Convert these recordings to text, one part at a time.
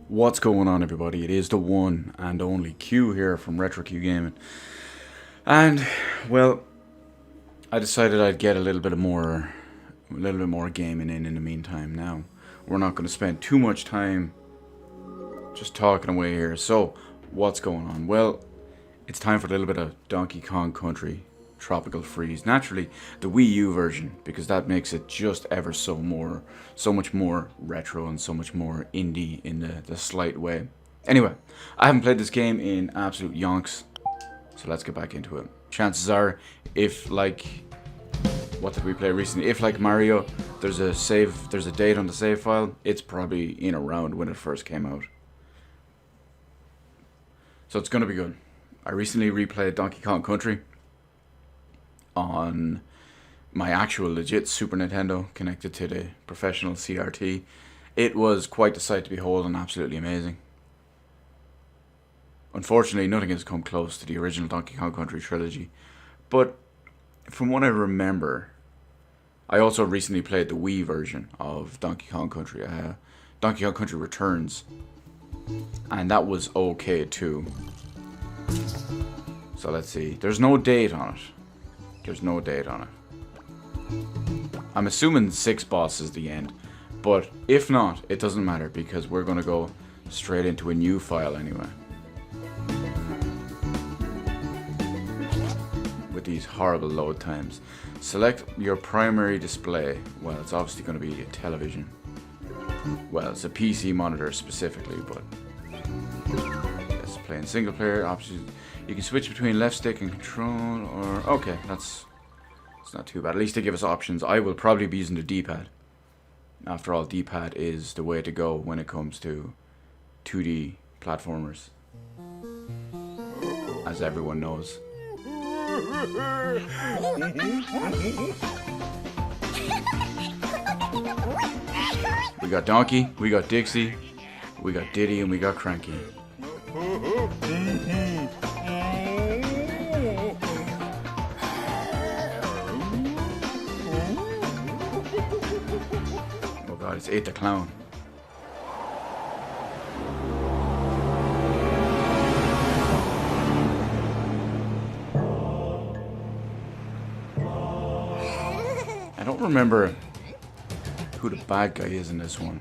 What's going on, everybody? It is the one and only Q here from RetroQ Gaming. And, well, I decided I'd get a little bit more gaming in the meantime. Now, we're not going to spend too much time just talking away here. So, what's going on? Well, it's time for a little bit of Donkey Kong Country Tropical Freeze. Naturally, the Wii U version, because that makes it just ever so much more retro and so much more indie in the slight way. Anyway, I haven't played this game in absolute yonks, so let's get back into it. Chances are, if like, what did we play recently? If like Mario, there's a date on the save file, it's probably in around when it first came out. So it's gonna be good. I recently replayed Donkey Kong Country on my actual legit Super Nintendo connected to the professional CRT. It was quite the sight to behold and absolutely amazing. Unfortunately, nothing has come close to the original Donkey Kong Country trilogy, but from what I remember, I also recently played the Wii version of Donkey Kong Country, Donkey Kong Country Returns, and that was okay too. So let's see, there's no date on it. There's no date on it. I'm assuming 6 bosses is the end, but if not, it doesn't matter because we're gonna go straight into a new file anyway. With these horrible load times. Select your primary display. Well, it's obviously gonna be a television. Well, it's a PC monitor specifically, but it's playing single player options. You can switch between left stick and control, or okay, it's not too bad. At least they give us options. I will probably be using the D-pad. After all, D-pad is the way to go when it comes to 2D platformers, as everyone knows. We got Donkey, we got Dixie, we got Diddy, and we got Cranky. Oh god, it's 8 the Clown. I don't remember who the bad guy is in this one.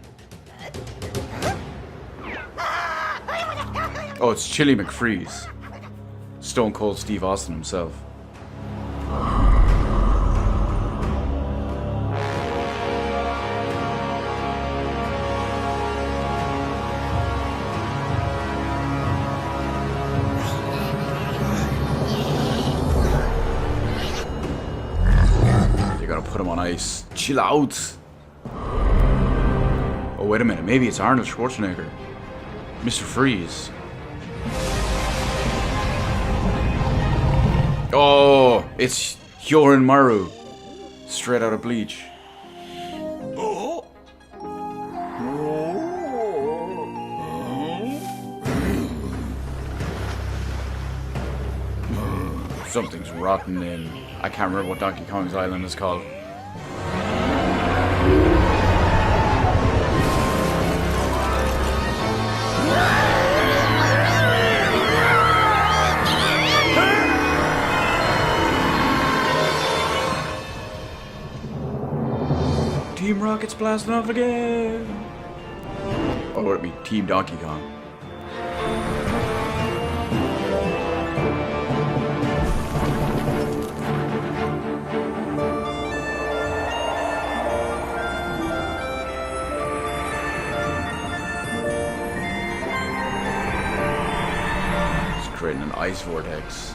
Oh, it's Chili McFreeze. Stone Cold Steve Austin himself. You're gonna put him on ice. Chill out. Oh, wait a minute. Maybe it's Arnold Schwarzenegger. Mr. Freeze. Oh, it's Yorin Maru, straight out of Bleach. Something's rotten in, I can't remember what Donkey Kong's island is called. Team Rocket's blasting off again! Or would it be Team Donkey Kong? It's creating an ice vortex.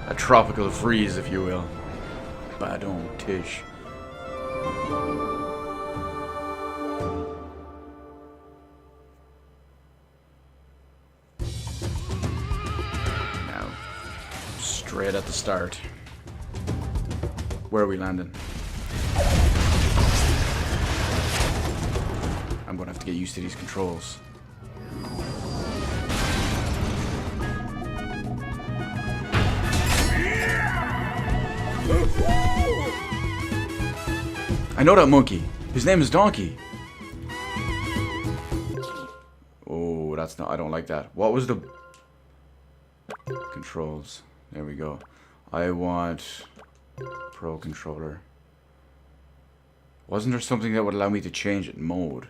A tropical freeze, if you will. Badon Tish. Straight at the start. Where are we landing? I'm gonna have to get used to these controls. I know that monkey. His name is Donkey. Oh, that's not... I don't like that. What was the... Controls. There we go. I want... Pro controller. Wasn't there something that would allow me to change it mode?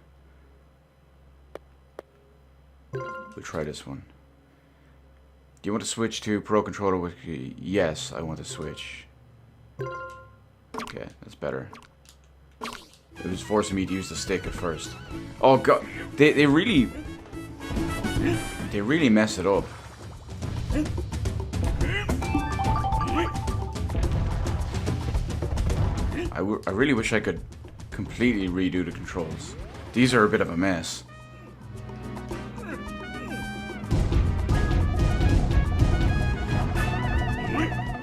We'll try this one. Do you want to switch to Pro Controller with... Yes, I want to switch. Okay, that's better. It was forcing me to use the stick at first. Oh god, they really mess it up. I really wish I could completely redo the controls. These are a bit of a mess.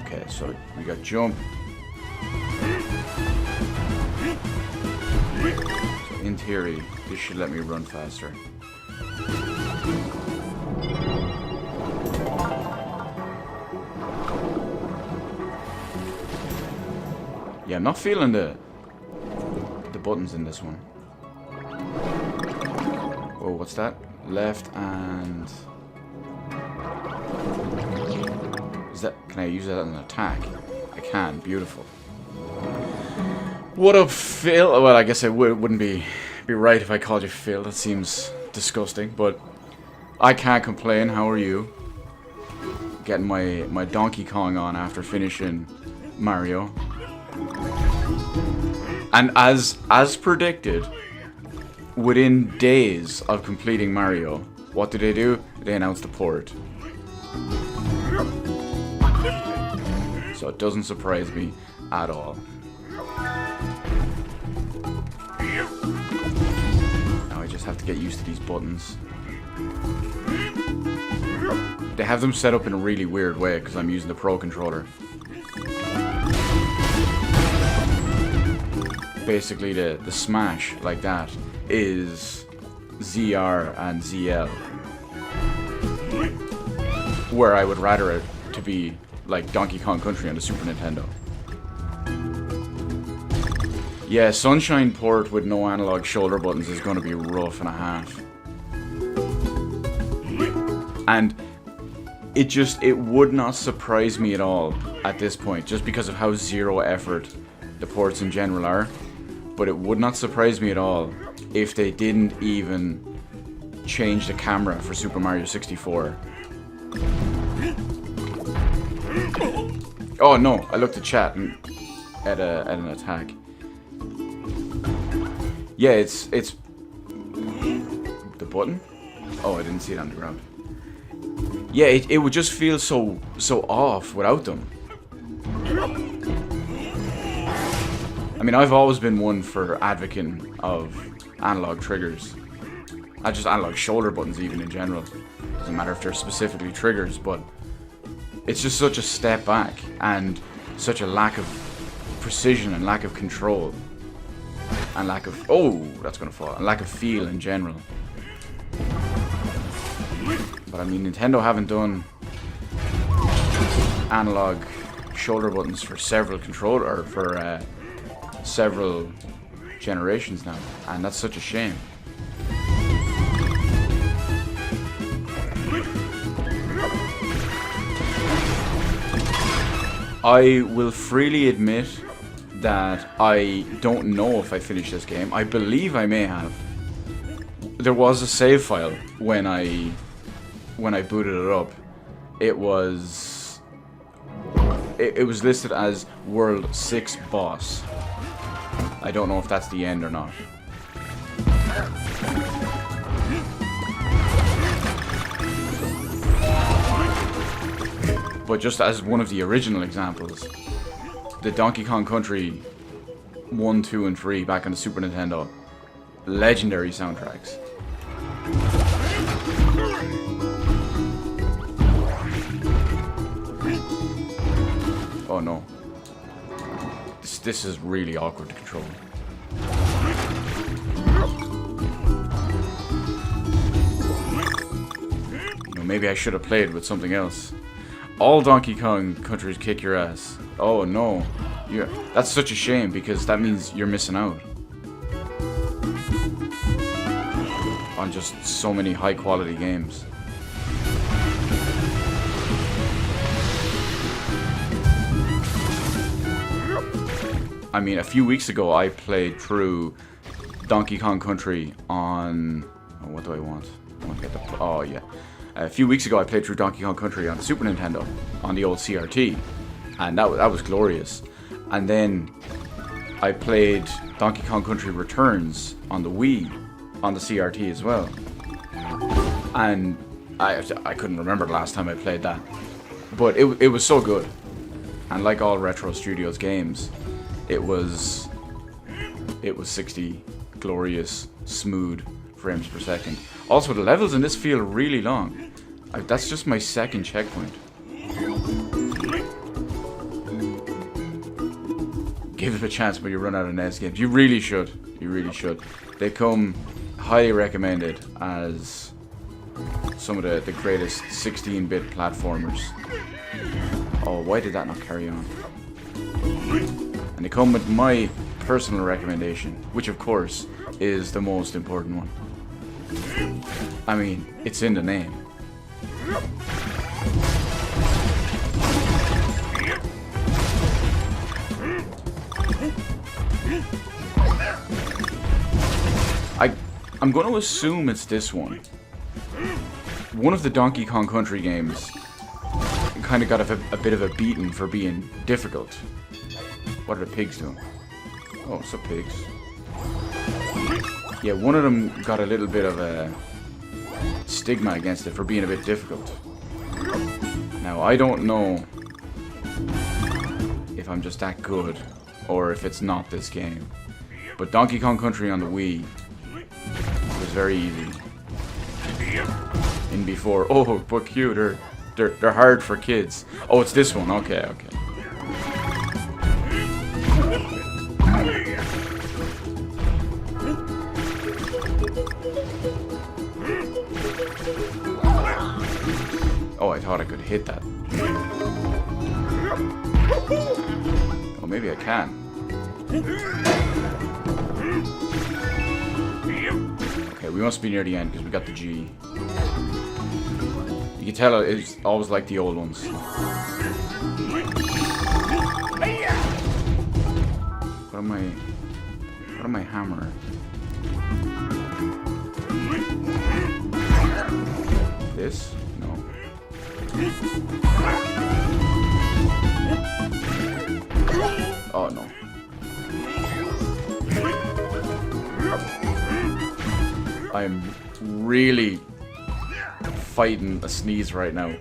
Okay, so we got jump. So in theory, this should let me run faster. Yeah, I'm not feeling the buttons in this one. Oh, what's that? Left and... Is that... Can I use that as an attack? I can. Beautiful. What up, Phil? Well, I guess it wouldn't be right if I called you Phil. That seems disgusting, but I can't complain. How are you? Getting my Donkey Kong on after finishing Mario. And as predicted, within days of completing Mario, what did they do? They announced the port. So it doesn't surprise me at all. Now I just have to get used to these buttons. They have them set up in a really weird way because I'm using the Pro Controller. Basically the smash like that is ZR and ZL, where I would rather it to be like Donkey Kong Country on the Super Nintendo. Yeah, Sunshine port with no analog shoulder buttons is going to be rough and a half. And it would not surprise me at all at this point, just because of how zero effort the ports in general are. But it would not surprise me at all if they didn't even change the camera for Super Mario 64. Oh no, I looked at chat and at an attack. Yeah, it's the button? Oh, I didn't see it on the ground. Yeah, it would just feel so off without them. I mean, I've always been one for advocating of analog triggers. Not just analog shoulder buttons even in general. Doesn't matter if they're specifically triggers, but it's just such a step back and such a lack of precision and lack of control. And lack of... Oh, that's gonna fall. And lack of feel in general. But I mean, Nintendo haven't done analog shoulder buttons for several several generations now, and that's such a shame. I will freely admit that I don't know if I finished this game. I believe I may have. There was a save file when I booted it up. It was listed as World 6 Boss. I don't know if that's the end or not. But just as one of the original examples, the Donkey Kong Country 1, 2, and 3 back on the Super Nintendo, legendary soundtracks. Oh no. This is really awkward to control. You know, maybe I should have played with something else. All Donkey Kong countries kick your ass. Oh no. That's such a shame because that means you're missing out. on just so many high quality games. I mean, a few weeks ago I played through Donkey Kong Country on... Oh, what do I want? I want to get the... Oh, yeah. A few weeks ago I played through Donkey Kong Country on the Super Nintendo, on the old CRT. And that was glorious. And then I played Donkey Kong Country Returns on the Wii, on the CRT as well. And I couldn't remember the last time I played that. But it was so good. And like all Retro Studios games, it was 60 glorious, smooth frames per second. Also, the levels in this feel really long. That's just my second checkpoint. Give it a chance when you run out of NES games. You really should. You really should. They come highly recommended as some of the greatest 16-bit platformers. Oh, why did that not carry on? And they come with my personal recommendation, which of course is the most important one. I mean, it's in the name. I'm going to assume it's this one. One of the Donkey Kong Country games kind of got a bit of a beating for being difficult. What are the pigs doing? Oh, what's up, pigs? Yeah, one of them got a little bit of a stigma against it for being a bit difficult. Now, I don't know if I'm just that good or if it's not this game. But Donkey Kong Country on the Wii was very easy. In before, oh, but cute, they're hard for kids. Oh, it's this one. Okay, okay. Oh, I thought I could hit that. Oh, maybe I can. Okay, we must be near the end because we got the G. You can tell it's always like the old ones. What am I hammering? This? No. Oh no. I'm really fighting a sneeze right now.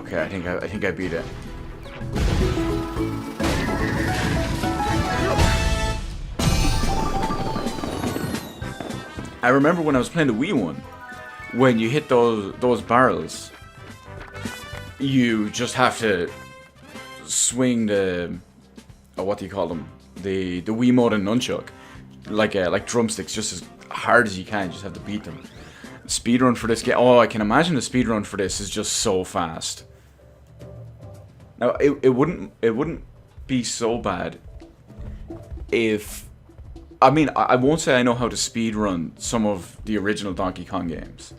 Okay, I think I beat it. I remember when I was playing the Wii one, when you hit those barrels, you just have to swing the what do you call them? The Wiimote and nunchuck, like drumsticks, just as hard as you can. You just have to beat them. Speedrun for this game. Oh, I can imagine the speedrun for this is just so fast. Now it wouldn't be so bad if. I mean, I won't say I know how to speedrun some of the original Donkey Kong games.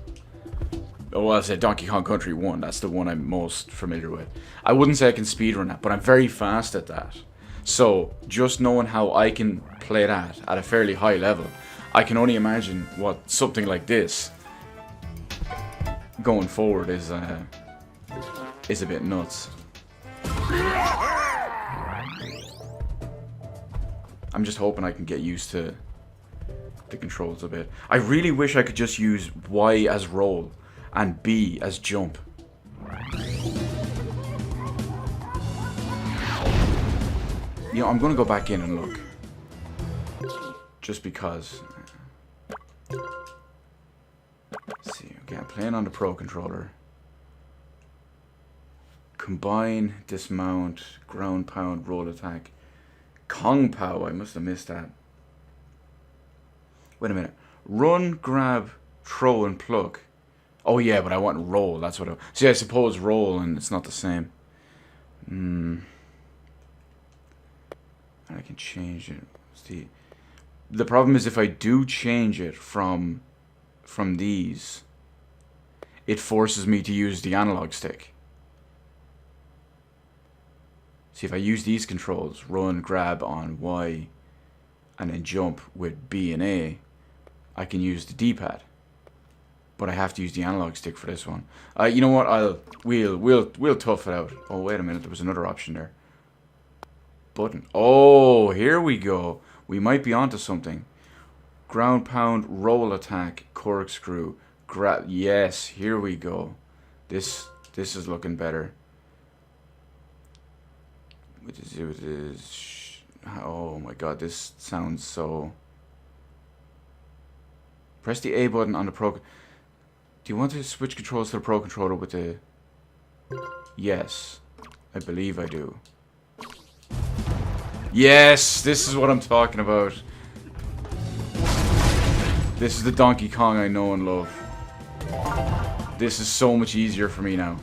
Well, I said Donkey Kong Country 1, that's the one I'm most familiar with. I wouldn't say I can speedrun that, but I'm very fast at that. So, just knowing how I can play that at a fairly high level, I can only imagine what something like this going forward is a bit nuts. I'm just hoping I can get used to the controls a bit. I really wish I could just use Y as roll and B as jump. You know, I'm gonna go back in and look. Just because. Let's see, okay, I'm playing on the Pro Controller. Combine, dismount, ground pound, roll attack. Kong Pow, I must have missed that. Wait a minute. Run, grab, throw, and pluck. Oh yeah, but I want roll, that's what I... See, I suppose roll and it's not the same. can change it. The problem is if I do change it from these, it forces me to use the analog stick. See, if I use these controls, run, grab on Y, and then jump with B and A, I can use the D-pad. But I have to use the analog stick for this one. You know what? We'll tough it out. Oh, wait a minute. There was another option there. Button. Oh, here we go. We might be onto something. Ground pound, roll attack, corkscrew, grab. Yes, here we go. This is looking better. It is. Oh my god, this sounds so. Press the A button on the Pro. Do you want to switch controls to the Pro controller with the... Yes. I believe I do. Yes! This is what I'm talking about. This is the Donkey Kong I know and love. This is so much easier for me now.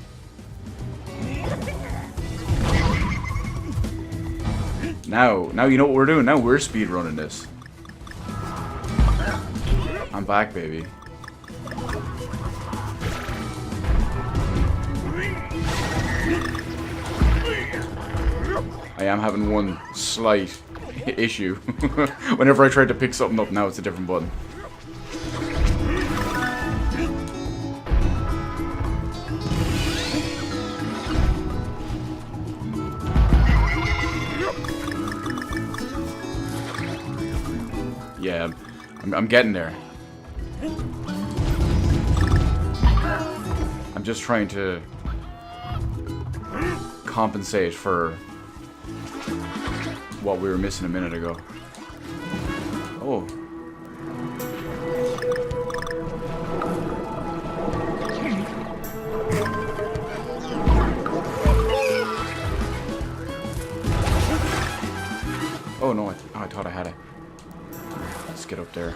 Now you know what we're doing. Now we're speedrunning this. I'm back, baby. I am having one slight issue. Whenever I try to pick something up, now it's a different button. Yeah, I'm getting there. I'm just trying to compensate for what we were missing a minute ago. Oh. Oh no, I thought I had it. Let's get up there.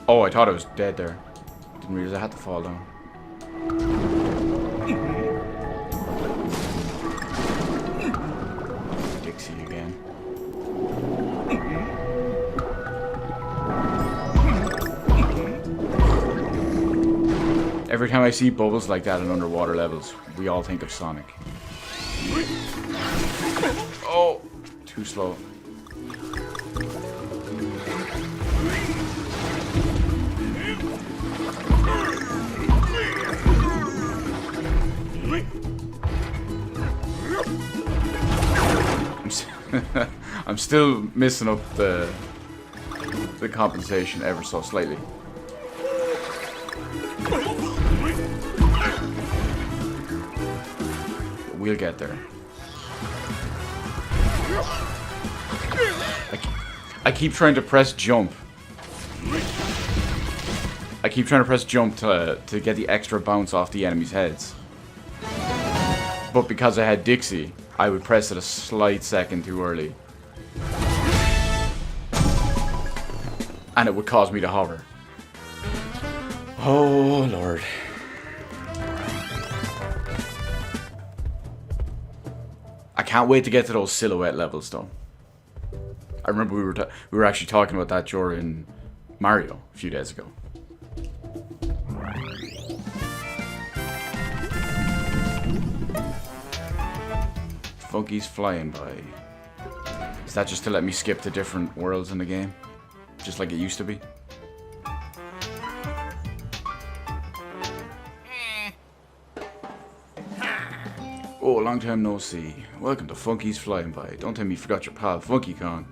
Oh, I thought I was dead there. Didn't realize I had to fall down. Dixie again. Every time I see bubbles like that in underwater levels, we all think of Sonic. Oh, too slow. I'm still missing up the compensation ever so slightly. We'll get there. I keep trying to press jump. I keep trying to press jump to get the extra bounce off the enemies' heads. But because I had Dixie, I would press it a slight second too early. And it would cause me to hover. Oh, Lord. I can't wait to get to those silhouette levels, though. I remember we were actually talking about that during Mario a few days ago. Funky's flying by. Is that just to let me skip to different worlds in the game? Just like it used to be? Oh, long time no see. Welcome to Funky's Flying By. Don't tell me you forgot your pal, Funky Kong.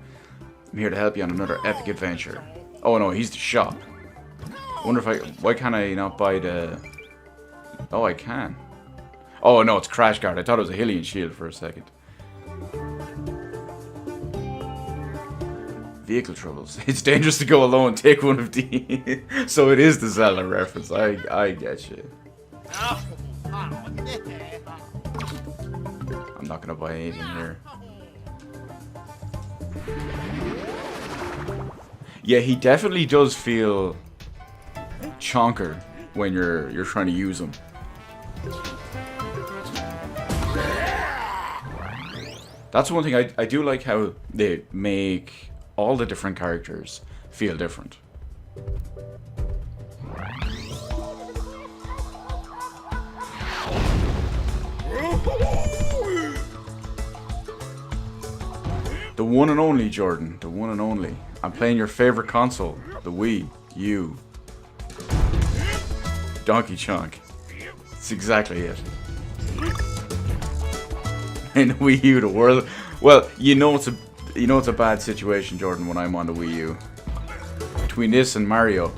I'm here to help you on another epic adventure. Oh no, he's the shop. Wonder if why can't I not buy the... Oh, I can. Oh no, it's Crash Guard. I thought it was a Hylian shield for a second. Vehicle troubles. It's dangerous to go alone. Take one of these. So it is the Zelda reference. I get you. I'm not gonna buy anything here. Yeah, he definitely does feel chonker when you're trying to use him. That's one thing I do like, how they make all the different characters feel different. The one and only, Jordan. The one and only. I'm playing your favorite console, the Wii U. Donkey Chonk. It's exactly it. In the Wii U, the world. Well, you know it's a bad situation, Jordan, when I'm on the Wii U. Between this and Mario.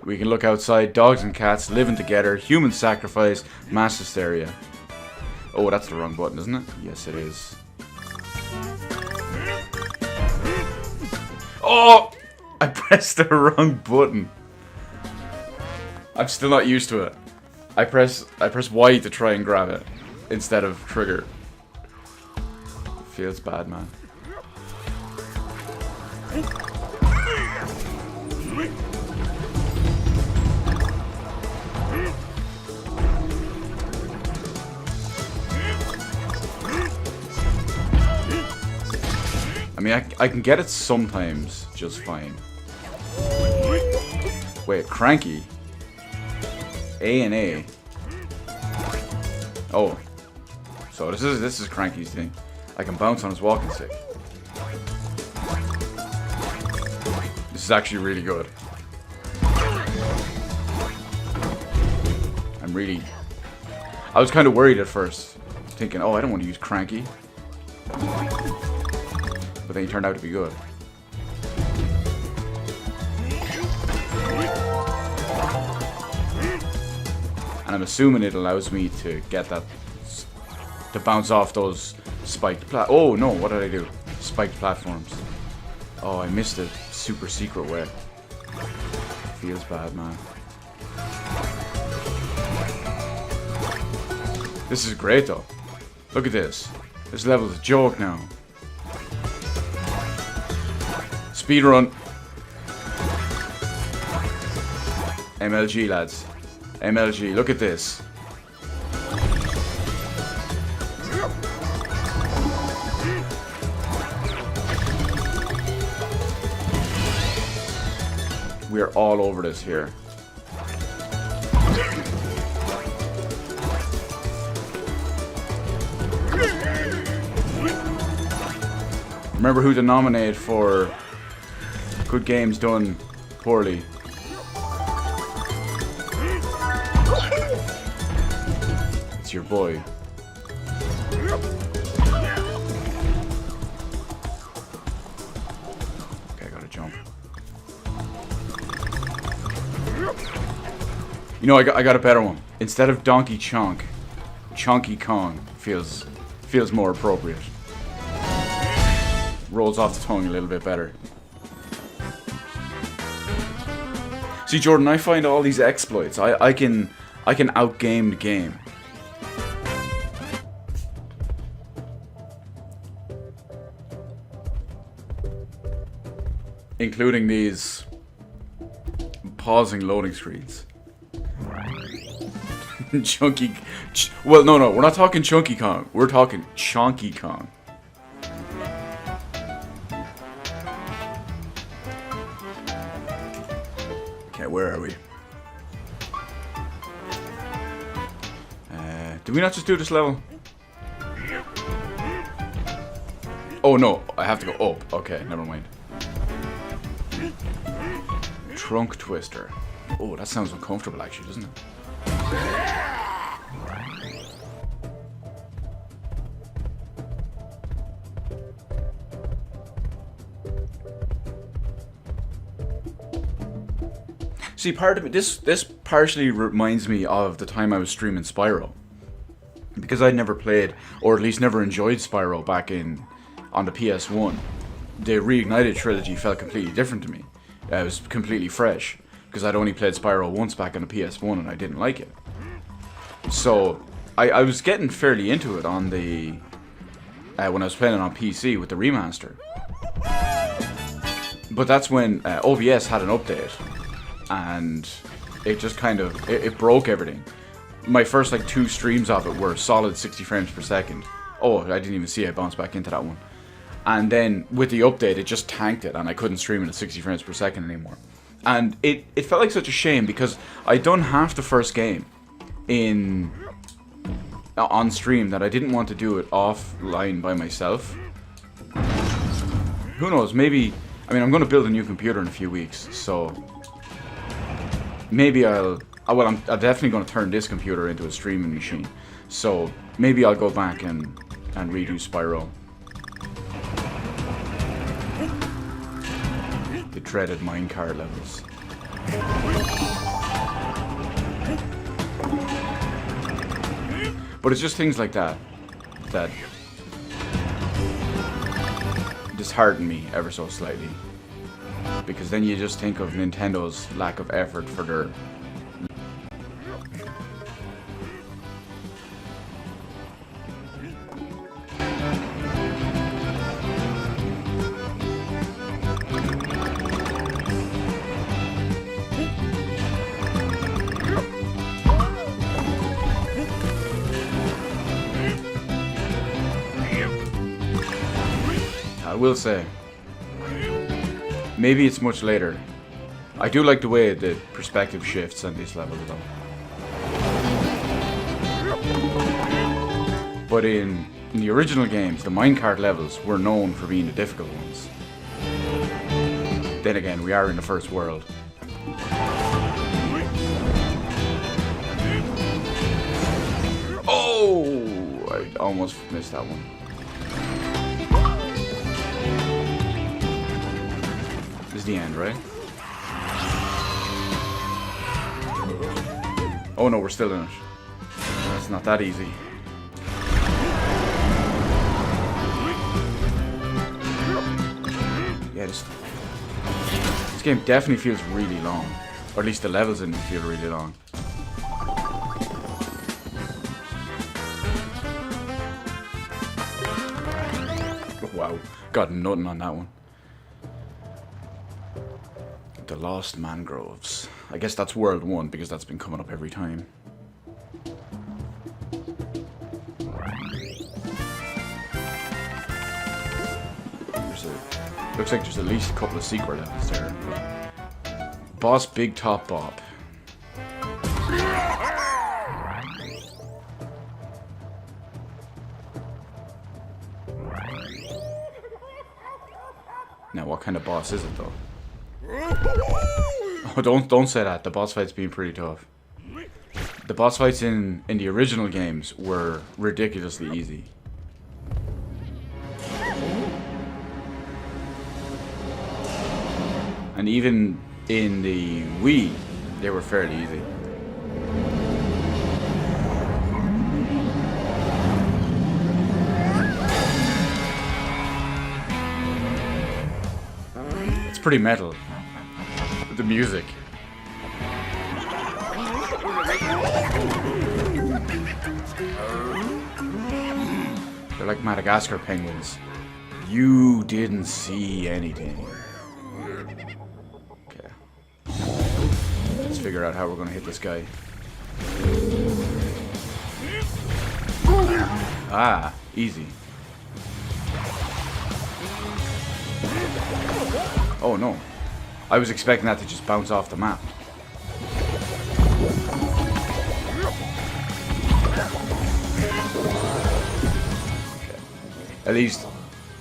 We can look outside, dogs and cats living together, human sacrifice, mass hysteria. Oh, that's the wrong button, isn't it? Yes, it is. Oh! I pressed the wrong button. I'm still not used to it. I press Y to try and grab it instead of trigger. It feels bad, man. I mean, I can get it sometimes just fine. Wait, cranky? A and A. Oh. So this is Cranky's thing. I can bounce on his walking stick. This is actually really good. I was kind of worried at first, thinking, oh, I don't want to use Cranky. But then he turned out to be good. And I'm assuming it allows me to get that, to bounce off those spiked oh no, what did I do? Spiked platforms. Oh, I missed it. Super secret way. Feels bad, man. This is great though. Look at this. This level's a joke now. Speedrun. MLG, lads. MLG, look at this. We are all over this here. Remember who to nominate for good games done poorly. It's your boy. Okay, I gotta jump. You know, I got a better one. Instead of Donkey Chonk, Chonky Kong feels more appropriate. Rolls off the tongue a little bit better. See, Jordan, I find all these exploits. I can outgame the game. Including these pausing loading screens. Well, no, we're not talking Chunky Kong. We're talking Chonky Kong. Okay, where are we? Did we not just do this level? Oh no, I have to go up. Okay, never mind. Trunk twister. Oh, that sounds uncomfortable actually, doesn't it? See, part of it, this partially reminds me of the time I was streaming Spyro, because I'd never played, or at least never enjoyed Spyro back on the PS1. The Reignited trilogy felt completely different to me. It was completely fresh, because I'd only played Spyro once back on the PS1 and I didn't like it. So I was getting fairly into it on the when I was playing it on PC with the remaster. But that's when OBS had an update, and it just kind of it broke everything. My first like 2 streams of it were solid 60 frames per second. Oh, I didn't even see I bounced back into that one. And then with the update, it just tanked it, and I couldn't stream it at 60 frames per second anymore. And it felt like such a shame, because I'd done half the first game on stream that I didn't want to do it offline by myself. Who knows, maybe... I mean, I'm going to build a new computer in a few weeks, so... Maybe I'm definitely going to turn this computer into a streaming machine. So, maybe I'll go back and redo Spyro. The dreaded minecart levels. But it's just things like that that dishearten me ever so slightly. Because then you just think of Nintendo's lack of effort for their... I will say, maybe it's much later. I do like the way the perspective shifts on this level though. But in the original games, the minecart levels were known for being the difficult ones. Then again, we are in the first world. Oh! I almost missed that one. This is the end, right? Oh no, we're still in it. It's not that easy. Yeah, this game definitely feels really long. Or at least the levels in it feel really long. Oh, wow, got nothing on that one. The Lost Mangroves. I guess that's World 1 because that's been coming up every time. Looks like there's at least a couple of secret levels there. Boss Big Top Bob. Now, what kind of boss is it though? Oh, don't say that. The boss fight's been pretty tough. The boss fights in the original games were ridiculously easy. And even in the Wii, they were fairly easy. It's pretty metal. The music. They're like Madagascar penguins. You didn't see anything. Okay. Let's figure out how we're gonna hit this guy. Ah, easy. Oh no. I was expecting that to just bounce off the map. Okay. At least,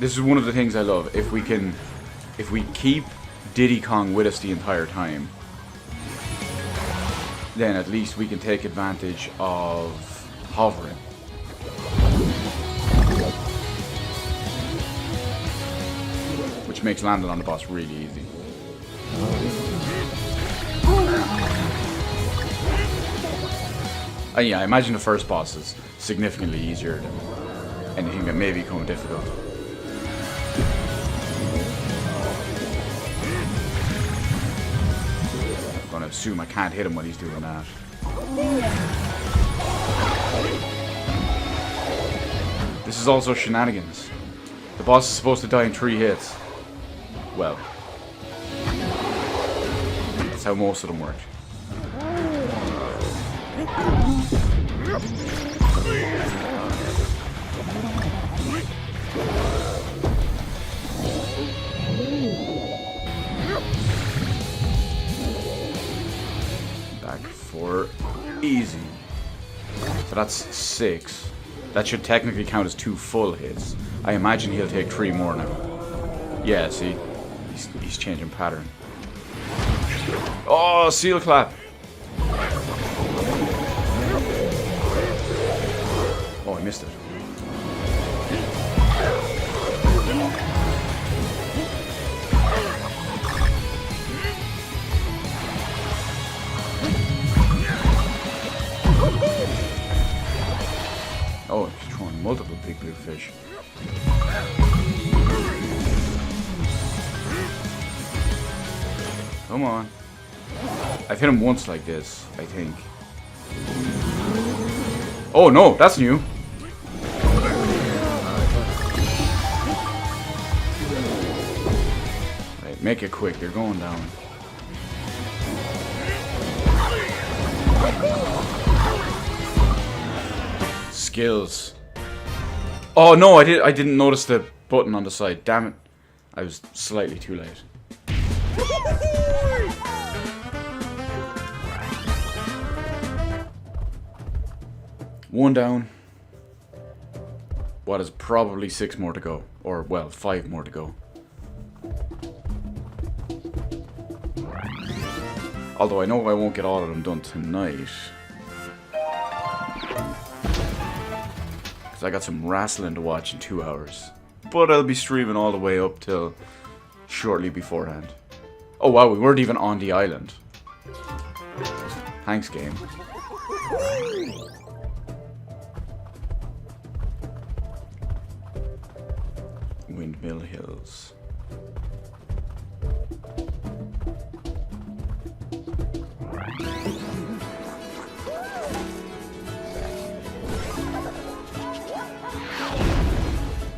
this is one of the things I love. If we keep Diddy Kong with us the entire time, then at least we can take advantage of hovering. Which makes landing on the boss really easy. Yeah, I imagine the first boss is significantly easier than anything that may become difficult. I'm gonna assume I can't hit him when he's doing that. This is also shenanigans. The boss is supposed to die in 3 hits. Well, that's how most of them work. Back 4. Easy. So that's 6. That should technically count as 2 full hits. I imagine he'll take 3 more now. Yeah, see? He's changing pattern. Oh, seal clap! Oh, I missed it. Oh, he's throwing multiple big blue fish. Come on. I've hit him once like this, I think. Oh no, that's new. Right, make it quick, they're going down. Skills. Oh no, I didn't notice the button on the side. Damn it. I was slightly too late. One down. What is probably 6 more to go. Or, well, 5 more to go. Although I know I won't get all of them done tonight. Because I got some wrestling to watch in 2 hours. But I'll be streaming all the way up till shortly beforehand. Oh wow, we weren't even on the island. Thanks, game. Windmill Hills.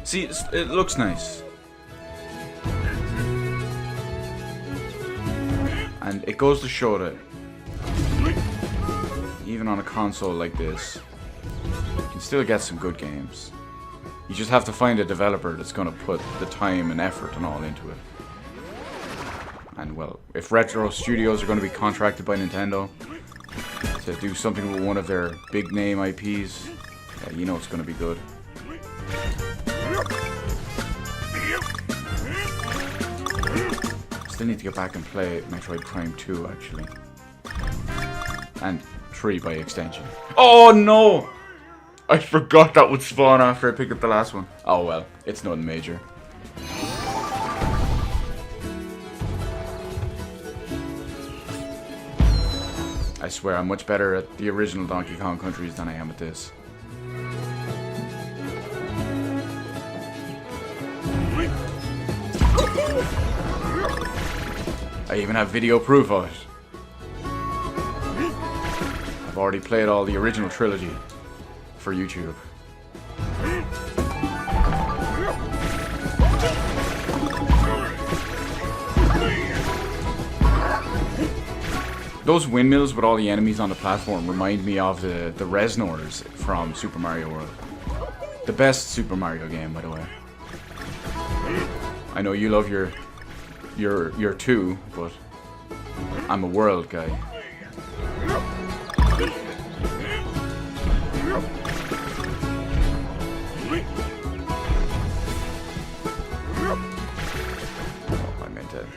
See, it looks nice. And it goes to show that even on a console like this, you can still get some good games. You just have to find a developer that's going to put the time and effort and all into it. And well, if Retro Studios are going to be contracted by Nintendo to do something with one of their big name IPs, yeah, you know it's going to be good. Still need to get back and play Metroid Prime 2 actually. And 3 by extension. Oh no! I forgot that would spawn after I picked up the last one. Oh well, it's nothing major. I swear I'm much better at the original Donkey Kong Countries than I am at this. I even have video proof of it. I've already played all the original trilogy for YouTube. Those windmills with all the enemies on the platform remind me of the Resnors from Super Mario World. The best Super Mario game, by the way. I know you love your 2, but I'm a world guy.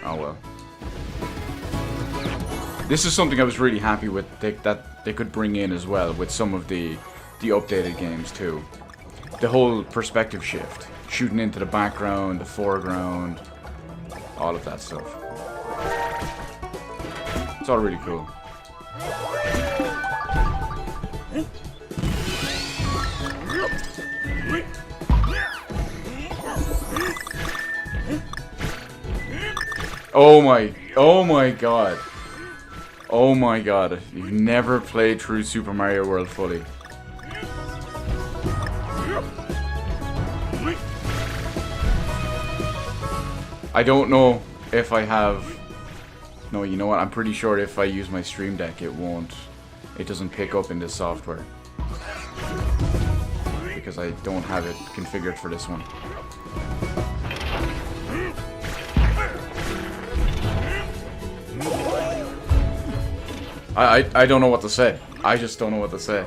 Oh well. This is something I was really happy with that they could bring in as well with some of the updated games too. The whole perspective shift, shooting into the background, the foreground, all of that stuff. It's all really cool. Oh my god. Oh my god. You've never played through Super Mario World fully. I don't know if I have... No, you know what? I'm pretty sure if I use my Stream Deck, it won't... It doesn't pick up in this software. Because I don't have it configured for this one. I don't know what to say. I just don't know what to say.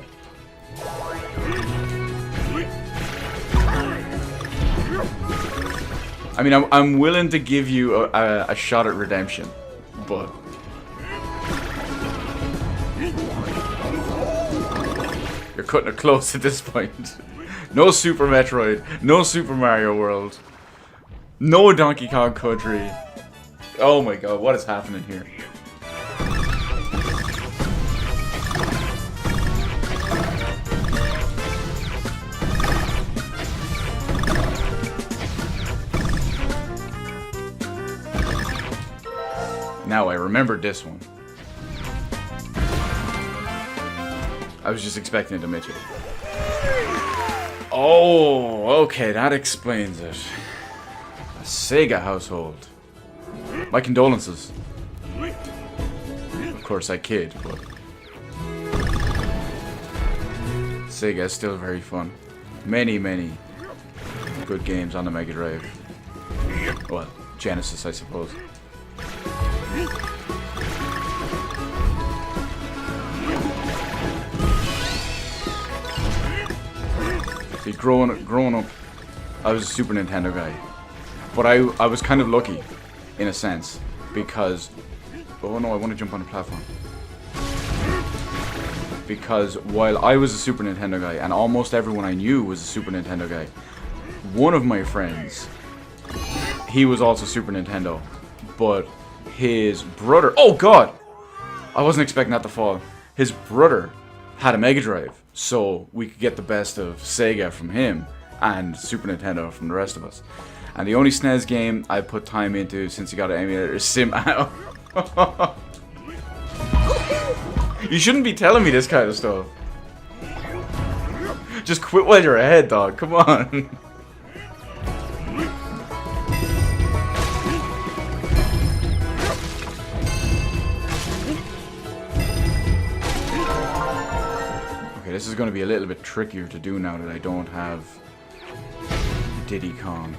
I mean, I'm willing to give you a shot at redemption, but... You're cutting it close at this point. No Super Metroid, no Super Mario World, no Donkey Kong Country. Oh my god, what is happening here? Now I remembered this one. I was just expecting it to miss it. Oh, okay, that explains it. A Sega household. My condolences. Of course I kid, but... Sega is still very fun. Many, many good games on the Mega Drive. Well, Genesis, I suppose. See, growing up, I was a Super Nintendo guy, but I was kind of lucky, in a sense, because oh no, I want to jump on the platform. Because while I was a Super Nintendo guy, and almost everyone I knew was a Super Nintendo guy, one of my friends, he was also Super Nintendo, but his brother, oh god, I wasn't expecting that to fall. His brother had a Mega Drive, so we could get the best of Sega from him and Super Nintendo from the rest of us. And the only SNES game I put time into since he got an emulator is Sim. You shouldn't be telling me this kind of stuff. Just quit while you're ahead, dog. Come on. This is going to be a little bit trickier to do now that I don't have Diddy Kong.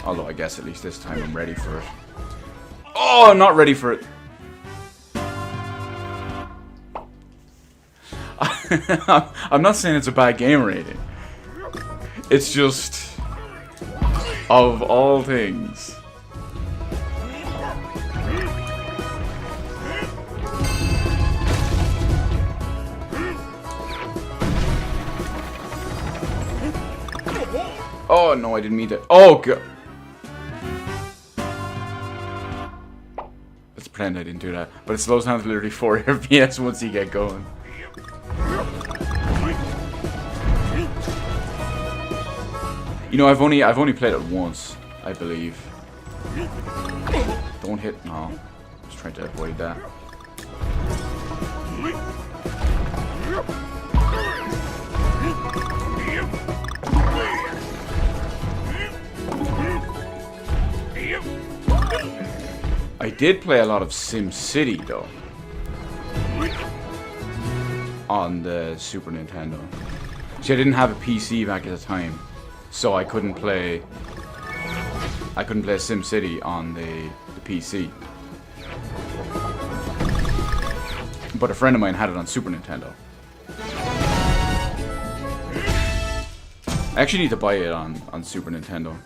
Although I guess at least this time I'm ready for it. Oh, I'm not ready for it. I'm not saying it's a bad game or anything. It's just, of all things. Oh no, I didn't mean to. Oh god. Let's pretend I didn't do that. But it slows down to literally 4 FPS once you get going. You know, I've only played it once, I believe. Don't hit. No, just trying to avoid that. I did play a lot of Sim City though on the Super Nintendo. See, I didn't have a PC back at the time, so I couldn't play Sim City on the PC. But a friend of mine had it on Super Nintendo. I actually need to buy it on Super Nintendo.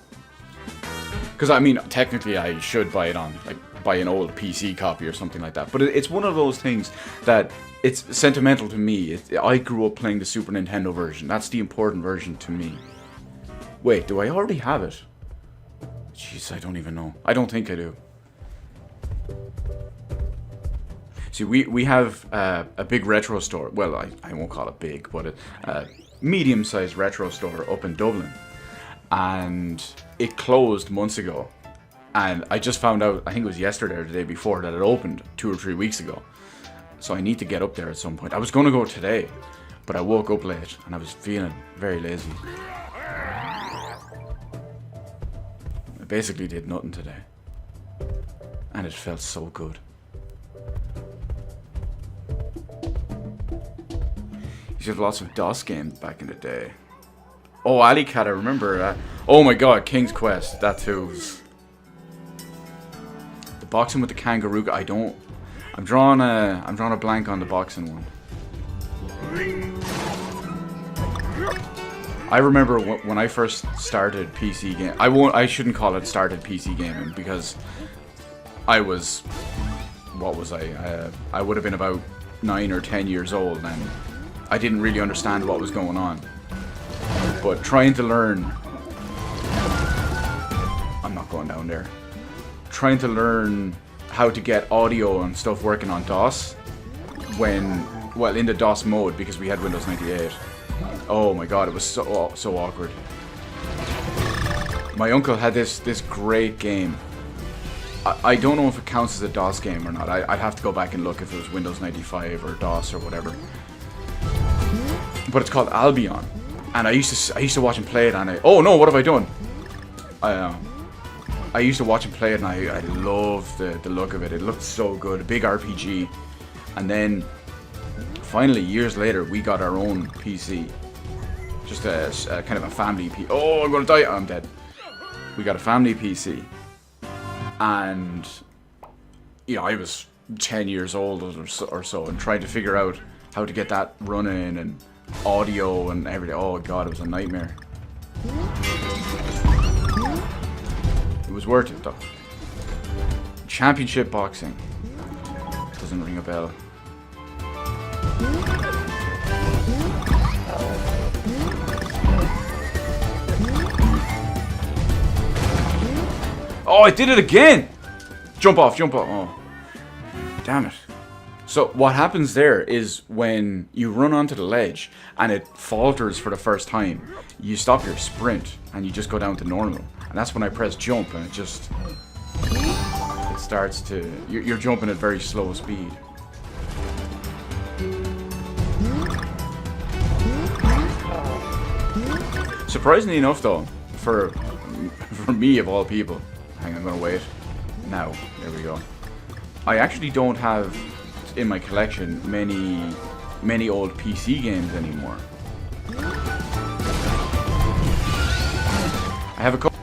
Because, I mean, technically I should buy it on, like, buy an old PC copy or something like that. But it's one of those things that it's sentimental to me. I grew up playing the Super Nintendo version. That's the important version to me. Wait, do I already have it? Jeez, I don't even know. I don't think I do. See, we have a big retro store. Well, I won't call it big, but a medium-sized retro store up in Dublin. And it closed months ago. And I just found out, I think it was yesterday or the day before, that it opened 2 or 3 weeks ago. So I need to get up there at some point. I was going to go today, but I woke up late and I was feeling very lazy. I basically did nothing today. And it felt so good. Used to have lots of DOS games back in the day. Oh, Alley Cat, I remember that. Oh my god, King's Quest, that too was... The boxing with the kangaroo, I'm drawing a blank on the boxing one. I remember when I first started PC game. I shouldn't call it started PC gaming because I was, what was I? I would have been about 9 or 10 years old, and I didn't really understand what was going on. But trying to learn, I'm not going down there. Trying to learn how to get audio and stuff working on DOS in the DOS mode, because we had Windows 98. Oh my god, it was so awkward. My uncle had this great game. I don't know if it counts as a DOS game or not. I'd have to go back and look if it was Windows 95 or DOS or whatever. But it's called Albion, and I used to watch him play it, and oh no, what have I done? I used to watch him play it, and I loved the look of it. It looked so good, a big RPG. And then finally, years later, we got our own PC, just a kind of a family PC. Oh, I'm gonna die! I'm dead. We got a family PC, and you know, I was 10 years old or so, and trying to figure out how to get that running and audio and everything. Oh god, it was a nightmare. It was worth it though. Championship boxing. Doesn't ring a bell. Oh, I did it again! Jump off, jump off. Oh. Damn it. So what happens there is when you run onto the ledge and it falters for the first time, you stop your sprint and you just go down to normal. And that's when I press jump, and it starts to... You're jumping at very slow speed. Surprisingly enough though, for me of all people... Hang on, I'm gonna wait. Now, there we go. I actually don't have in my collection many old PC games anymore. I have a couple.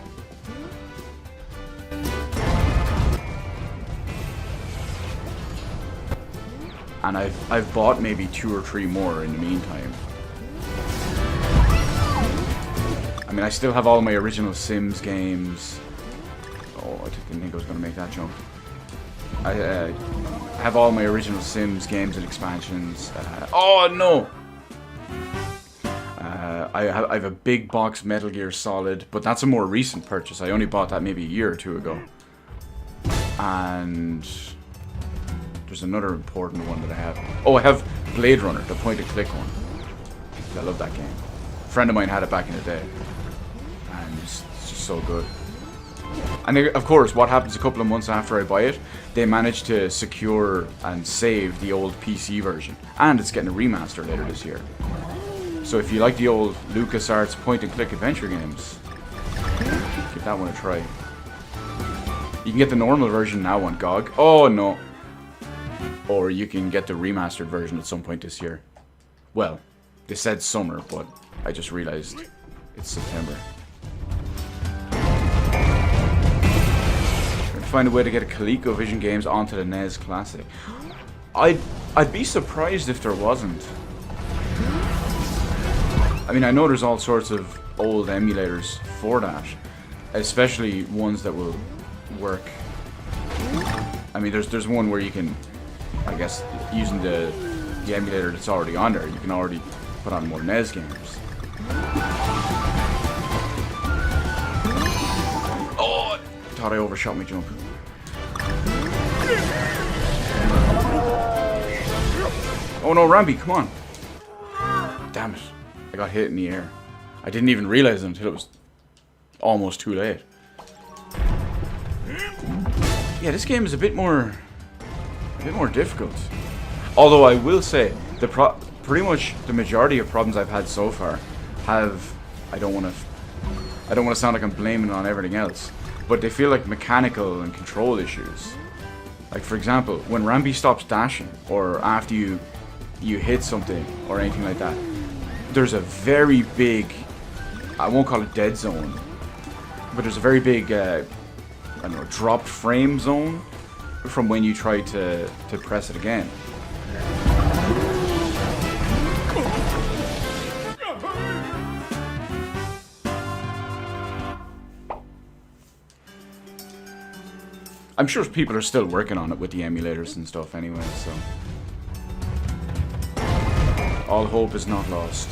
And I've bought maybe 2 or 3 more in the meantime. I mean, I still have all my original Sims games. Oh, I didn't think I was going to make that jump. I have all my original Sims games and expansions. Oh no! I have a big box Metal Gear Solid, but that's a more recent purchase. I only bought that maybe a year or 2 ago. And there's another important one that I have. Oh, I have Blade Runner, the point-and-click one. I love that game. A friend of mine had it back in the day, and it's just so good. And of course, what happens a couple of months after I buy it, they manage to secure and save the old PC version. And it's getting a remaster later this year. So if you like the old LucasArts point-and-click adventure games, give that one a try. You can get the normal version now on GOG. Oh no. Or you can get the remastered version at some point this year. Well, they said summer, but I just realized it's September. Find a way to get a ColecoVision games onto the NES Classic. I'd be surprised if there wasn't. I mean, I know there's all sorts of old emulators for that, especially ones that will work. I mean, there's one where you can, I guess, using the emulator that's already on there, you can already put on more NES games. Oh, I thought I overshot my jump. Oh no, Rambi, come on. Damn it. I got hit in the air. I didn't even realize it until it was almost too late. Yeah, this game is a bit more difficult. Although I will say, pretty much the majority of problems I've had so far have, I don't want to sound like I'm blaming it on everything else, but they feel like mechanical and control issues. Like for example, when Rambi stops dashing, or after you hit something or anything like that, there's a very big, I won't call it dead zone, but there's a very big, I don't know, dropped frame zone from when you try to press it again. I'm sure people are still working on it with the emulators and stuff anyway, so all hope is not lost.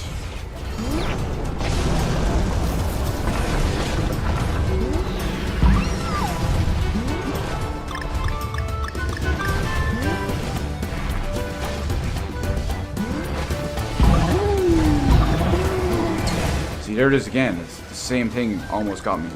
See, there it is again. It's the same thing almost got me.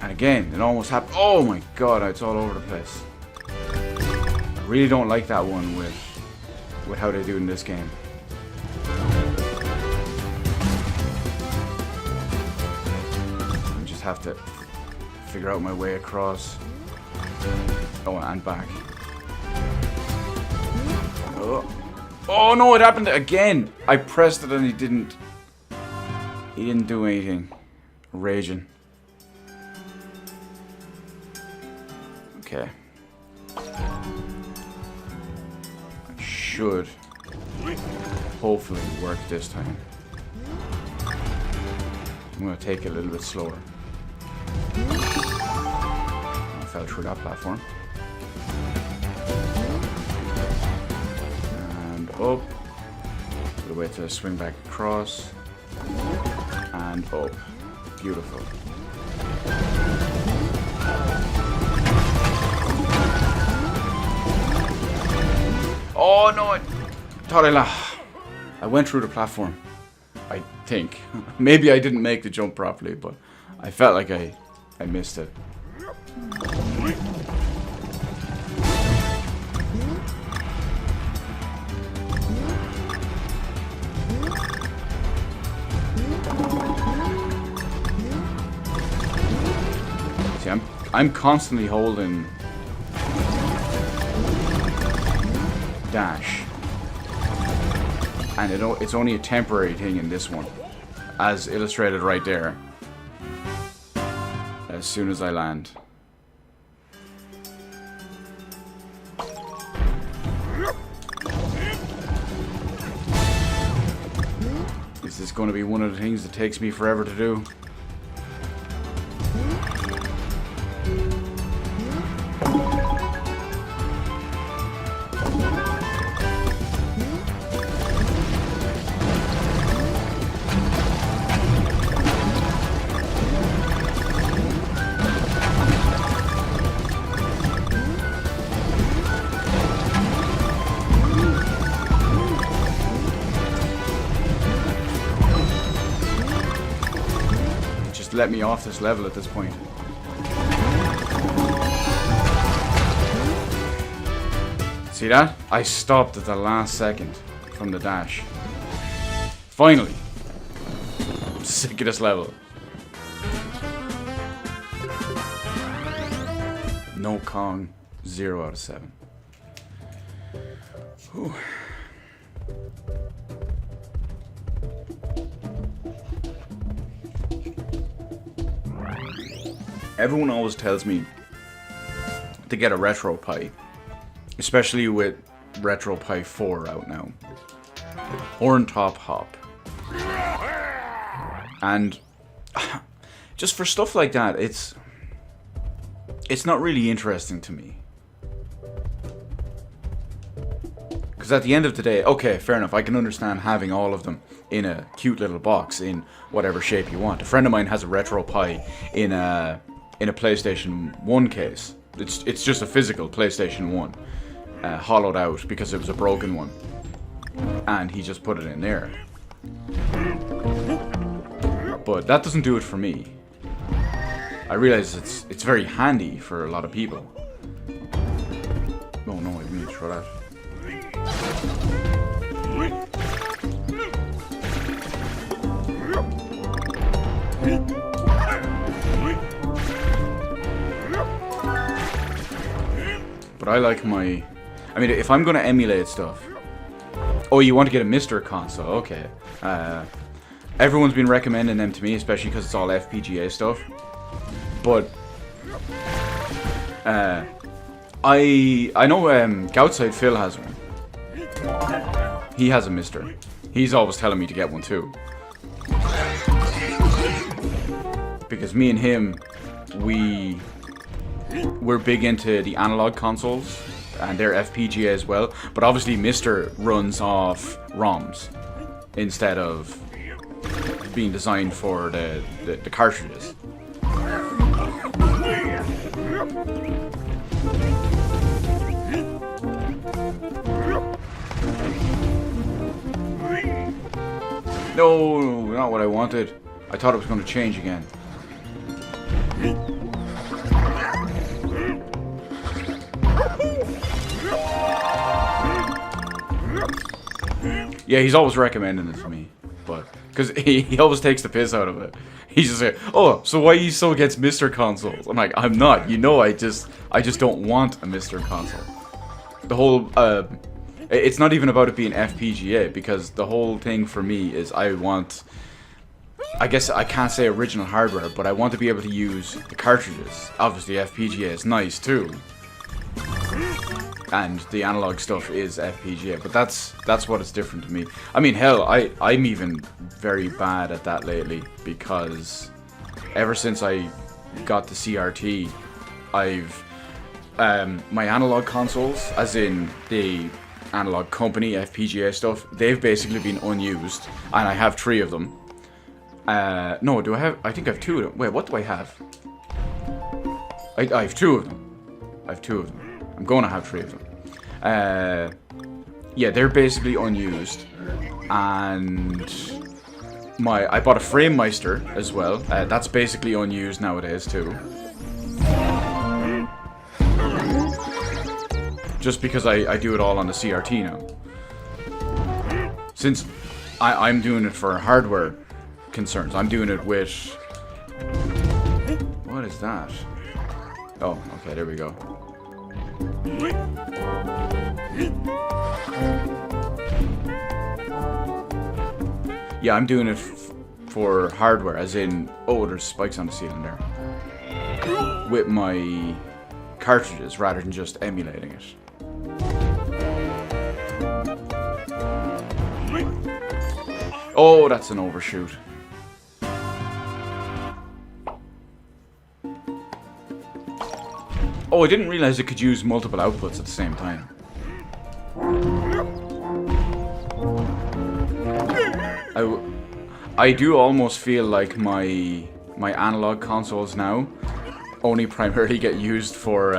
Again, it almost happened. Oh my god, it's all over the place. I really don't like that one with how they do in this game. I just have to figure out my way across. Oh, and back. Oh no, it happened again. I pressed it and he didn't do anything. Raging. Okay. It should hopefully work this time. I'm gonna take it a little bit slower. I fell through that platform. And up. We'll wait to swing back across. And up. Beautiful. Oh no, I thought I went through the platform. I think. Maybe I didn't make the jump properly, but I felt like I missed it. See, I'm constantly holding dash, and it's only a temporary thing in this one, as illustrated right there. As soon as I land. Is this going to be one of the things that takes me forever to do? Let me off this level at this point. See that? I stopped at the last second from the dash. Finally. I'm sick of this level. No Kong, 0 out of 7. Whew. Everyone always tells me to get a RetroPie, especially with RetroPie 4 out now. Horn Top Hop. And just for stuff like that, it's not really interesting to me. Because at the end of the day, okay, fair enough, I can understand having all of them in a cute little box in whatever shape you want. A friend of mine has a RetroPie in a PlayStation 1 case. It's just a physical PlayStation 1, hollowed out because it was a broken one. and he just put it in there. But that doesn't do it for me. I realize it's very handy for a lot of people. Oh no, I need to throw that. But I like my... I mean, if I'm going to emulate stuff... Oh, you want to get a Mr. console? Okay. Everyone's been recommending them to me, especially because it's all FPGA stuff. But... I know Outside Phil has one. He has a Mr. He's always telling me to get one too. Because me and him, we're big into the analog consoles, and they're FPGA as well. But obviously Mr. runs off ROMs instead of being designed for the cartridges. No, not what I wanted. I thought it was going to change again. Yeah, he's always recommending it to me, but because he always takes the piss out of it. He's just like, "Oh, so why are you so against Mr. Consoles?" I'm like, "I'm not. You know, I just don't want a Mr. Console." The whole it's not even about it being FPGA, because the whole thing for me is I guess I can't say original hardware, but I want to be able to use the cartridges. Obviously FPGA is nice too, and the analog stuff is FPGA, but that's what is different to me. I mean, hell, I'm even very bad at that lately, because ever since I got the CRT, I've my analog consoles, as in the analog company FPGA stuff, they've basically been unused, and I have 3 of them. No, do I have? I think I have 2 of them. Wait, what do I have? I have 2 of them. I have 2 of them. I'm going to have 3 of them. Yeah, they're basically unused, and I bought a Framemeister as well. That's basically unused nowadays too. Just because I do it all on the CRT now. Since I'm doing it for hardware concerns, I'm doing it with... What is that? Oh, okay, there we go. Yeah, I'm doing it for hardware, as in... Oh, there's spikes on the ceiling there. With my cartridges, rather than just emulating it. Oh, that's an overshoot. Oh, I didn't realize it could use multiple outputs at the same time. I do almost feel like my analog consoles now only primarily get used for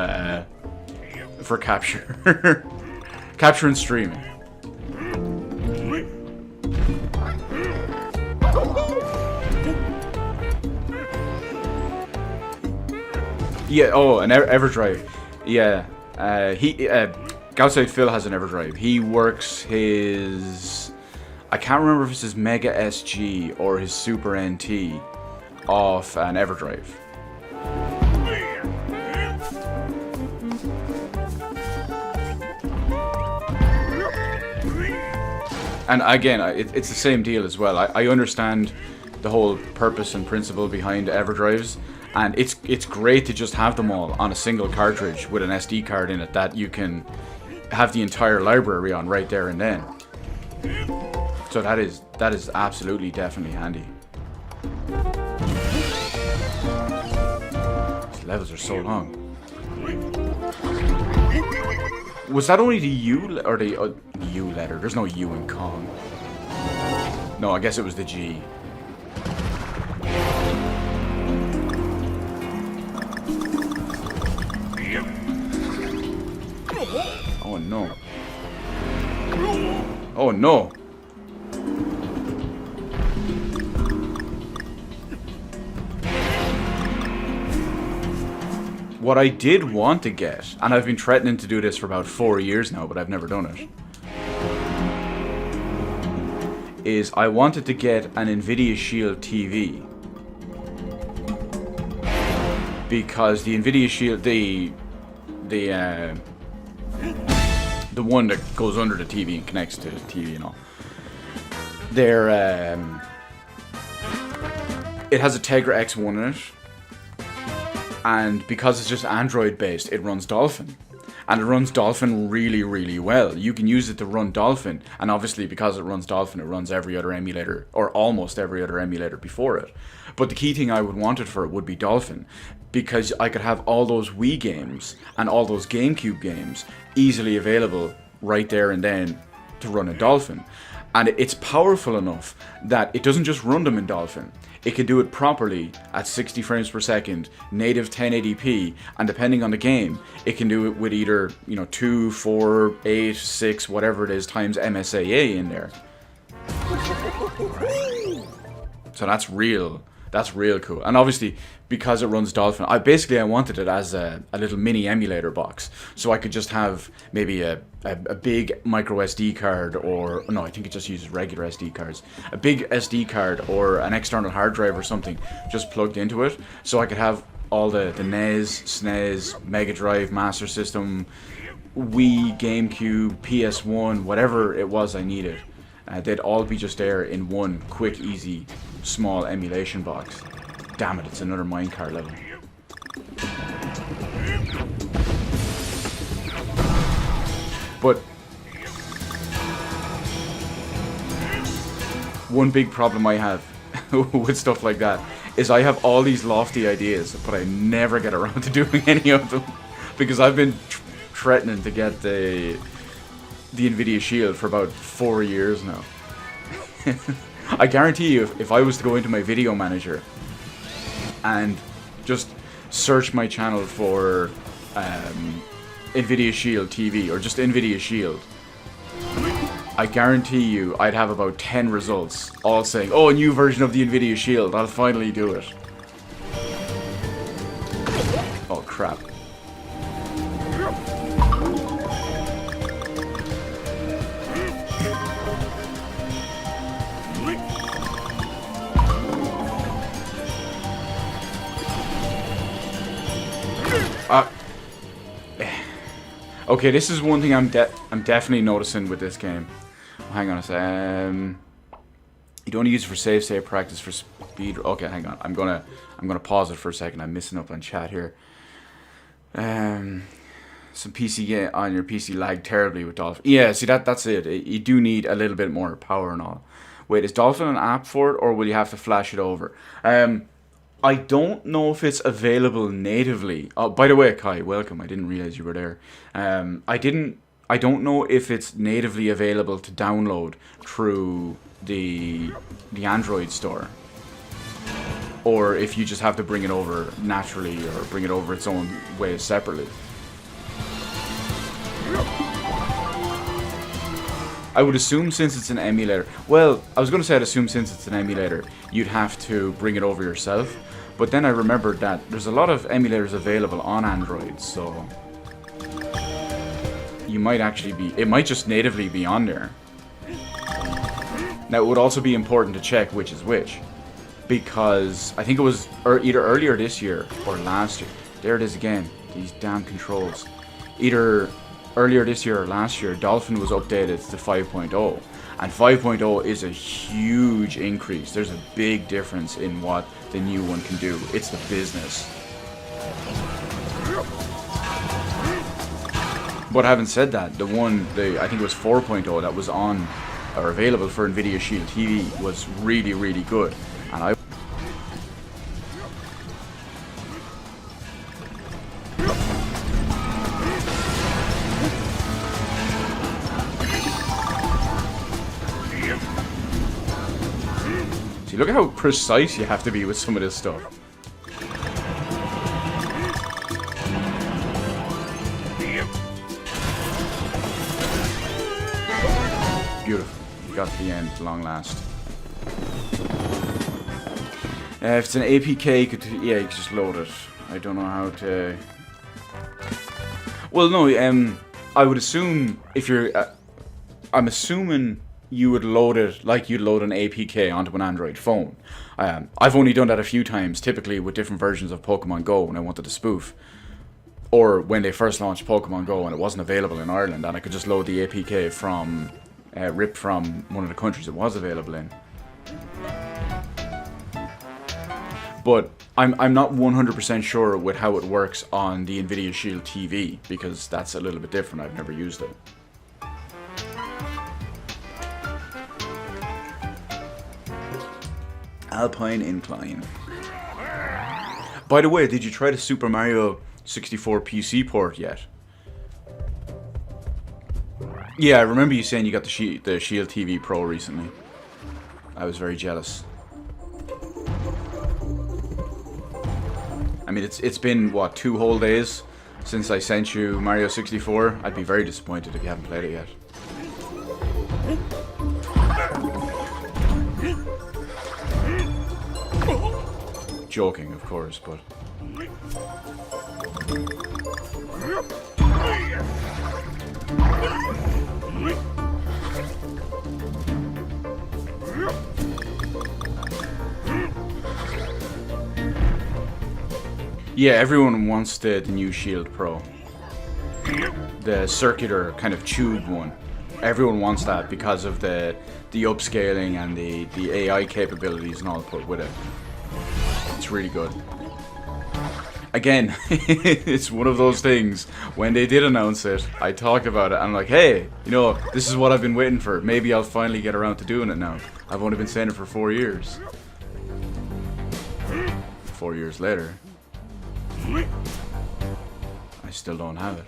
capture. Capture and streaming. Yeah, oh, an EverDrive. Yeah, Outside Phil has an EverDrive. He works his... I can't remember if it's his Mega SG or his Super NT off an EverDrive. And again, it's the same deal as well. I understand the whole purpose and principle behind EverDrives, and it's great to just have them all on a single cartridge with an SD card in it that you can have the entire library on right there and then. So that is absolutely definitely handy. These levels are so long. Was that only the U or the U letter? There's no U in Kong. No, I guess it was the G. Oh no. Oh no. What I did want to get, and I've been threatening to do this for about 4 years now, but I've never done it, is I wanted to get an Nvidia Shield TV. Because the Nvidia Shield, the one that goes under the TV and connects to the TV and all, it has a Tegra X1 in it. And because it's just Android based, it runs Dolphin. And it runs Dolphin really, really well. You can use it to run Dolphin. And obviously because it runs Dolphin, it runs every other emulator, or almost every other emulator before it. But the key thing I would want it for would be Dolphin. Because I could have all those Wii games and all those GameCube games easily available right there and then to run in Dolphin. And it's powerful enough that it doesn't just run them in Dolphin. It can do it properly at 60 frames per second, native 1080p, and depending on the game, it can do it with either, 2, 4, 8, 6, whatever it is, times MSAA in there. So that's real cool. And obviously, because it runs Dolphin, I wanted it as a little mini emulator box. So I could just have maybe a big micro SD card, or no, I think it just uses regular SD cards. A big SD card or an external hard drive or something just plugged into it. So I could have all the NES, SNES, Mega Drive, Master System, Wii, GameCube, PS1, whatever it was I needed. They'd all be just there in one quick, easy, small emulation box. Damn it, it's another minecart level. But one big problem I have with stuff like that is I have all these lofty ideas, but I never get around to doing any of them. Because I've been threatening to get the Nvidia Shield for about 4 years now. I guarantee you, if I was to go into my video manager and just search my channel for Nvidia Shield TV, or just Nvidia Shield, I guarantee you I'd have about 10 results, all saying, oh, a new version of the Nvidia Shield, I'll finally do it. Oh, crap. Okay, this is one thing I'm definitely noticing with this game. Hang on a sec. You don't use it for save practice for speed. Okay, hang on. I'm gonna pause it for a second. I'm missing up on chat here. Some PC game on your PC lag terribly with Dolphin. Yeah, see that's it. You do need a little bit more power and all. Wait, is Dolphin an app for it, or will you have to flash it over? I don't know if it's available natively. Oh, by the way, Kai, welcome. I didn't realize you were there. I don't know if it's natively available to download through the Android store, or if you just have to bring it over naturally, or bring it over its own way separately. I would assume since it's an emulator. Well, I was going to say I'd assume since it's an emulator, you'd have to bring it over yourself. But then I remembered that there's a lot of emulators available on Android, so you might actually be, it might just natively be on there. Now, it would also be important to check which is which, because I think it was either earlier this year or last year. There it is again, these damn controls. Either earlier this year or last year, Dolphin was updated to 5.0. And 5.0 is a huge increase. There's a big difference in what the new one can do. It's the business. But having said that, I think it was 4.0 that was on, or available for Nvidia Shield TV, was really, really good. And I look at how precise you have to be with some of this stuff. Beautiful. You got to the end at long last. If it's an APK, you could just load it. I don't know how to... Well, no, I would assume if you're... I'm assuming you would load it like you'd load an APK onto an Android phone. I've only done that a few times, typically with different versions of Pokemon Go when I wanted to spoof. Or when they first launched Pokemon Go and it wasn't available in Ireland, and I could just load the APK from... ripped from one of the countries it was available in. But I'm not 100% sure with how it works on the Nvidia Shield TV, because that's a little bit different. I've never used it. Alpine Incline. By the way, did you try the Super Mario 64 PC port yet? Yeah, I remember you saying you got the Shield TV Pro recently. I was very jealous. I mean, it's been, what, 2 whole days since I sent you Mario 64? I'd be very disappointed if you haven't played it yet. Joking, of course, but... Yeah, everyone wants the new Shield Pro. The circular kind of tube one. Everyone wants that because of the upscaling and the AI capabilities and all put with it. It's really good. Again, it's one of those things, when they did announce it, I talked about it, and I'm like, hey, you know, this is what I've been waiting for. Maybe I'll finally get around to doing it now. I've only been saying it for 4 years. 4 years later, I still don't have it.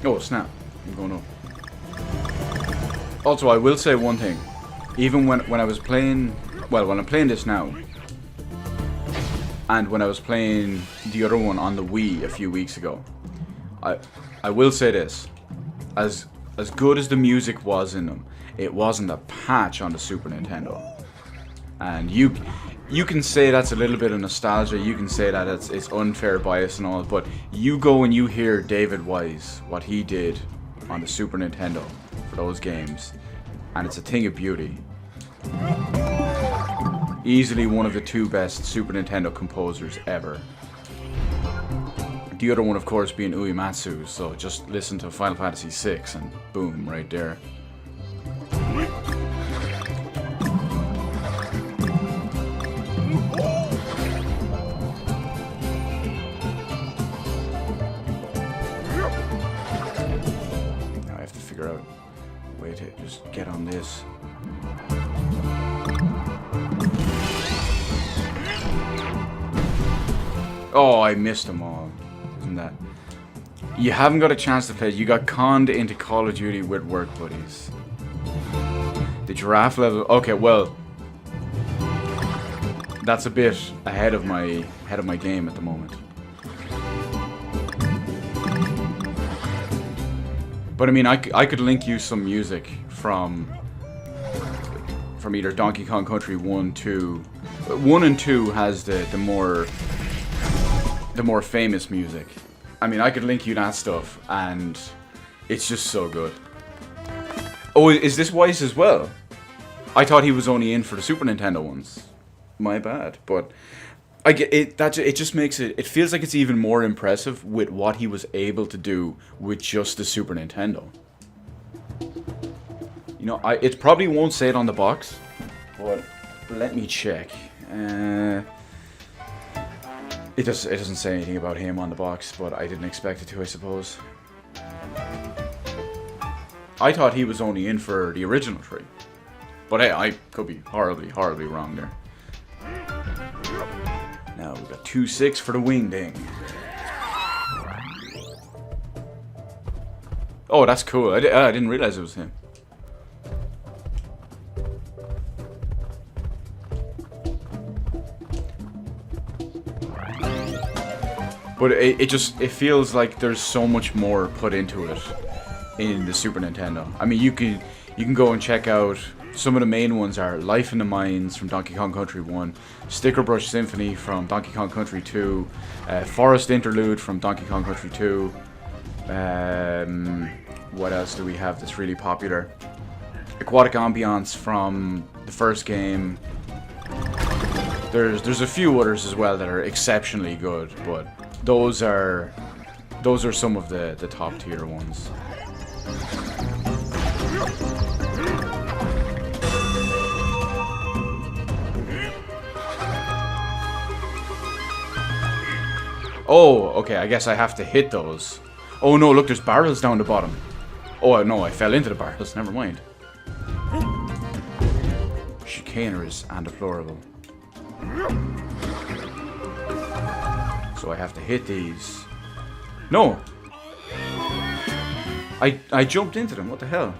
Oh, snap. I'm going up. Also, I will say one thing. Even when I was playing... Well, when I'm playing this now, and when I was playing the other one on the Wii a few weeks ago, I will say this. As good as the music was in them, it wasn't a patch on the Super Nintendo. And you can say that's a little bit of nostalgia, you can say that it's unfair bias and all, but you go and you hear David Wise, what he did on the Super Nintendo for those games, and it's a thing of beauty. Easily one of the 2 best Super Nintendo composers ever. The other one, of course, being Uematsu, so just listen to Final Fantasy VI and boom, right there. Now I have to figure out a way to just get on this. Oh, I missed them all. Isn't that? You haven't got a chance to play. You got conned into Call of Duty with work buddies. The giraffe level. Okay, well, that's a bit ahead of my game at the moment. But I mean, I could link you some music from either Donkey Kong Country 1, 2. 1 and 2 has the more famous music. I mean, I could link you that stuff, and it's just so good. Oh, is this Weiss as well? I thought he was only in for the Super Nintendo ones. My bad, but I get it. It just makes it. It feels like it's even more impressive with what he was able to do with just the Super Nintendo. You know, it probably won't say it on the box, but let me check. It doesn't say anything about him on the box, but I didn't expect it to, I suppose. I thought he was only in for the original 3. But hey, I could be horribly, horribly wrong there. Now we've got 2-6 for the Wingding. Oh, that's cool. I didn't realize it was him. But it feels like there's so much more put into it in the Super Nintendo. I mean, you can go and check out some of the main ones are Life in the Mines from Donkey Kong Country 1, Sticker Brush Symphony from Donkey Kong Country 2, Forest Interlude from Donkey Kong Country 2. What else do we have that's really popular? Aquatic Ambiance from the first game. There's a few others as well that are exceptionally good, but those are some of the top tier ones. Oh, okay, I guess I have to hit those. Oh no, look, there's barrels down the bottom. Oh no, I fell into the barrels, never mind. Chicaneries and deplorable. So I have to hit these. No! I jumped into them, what the hell?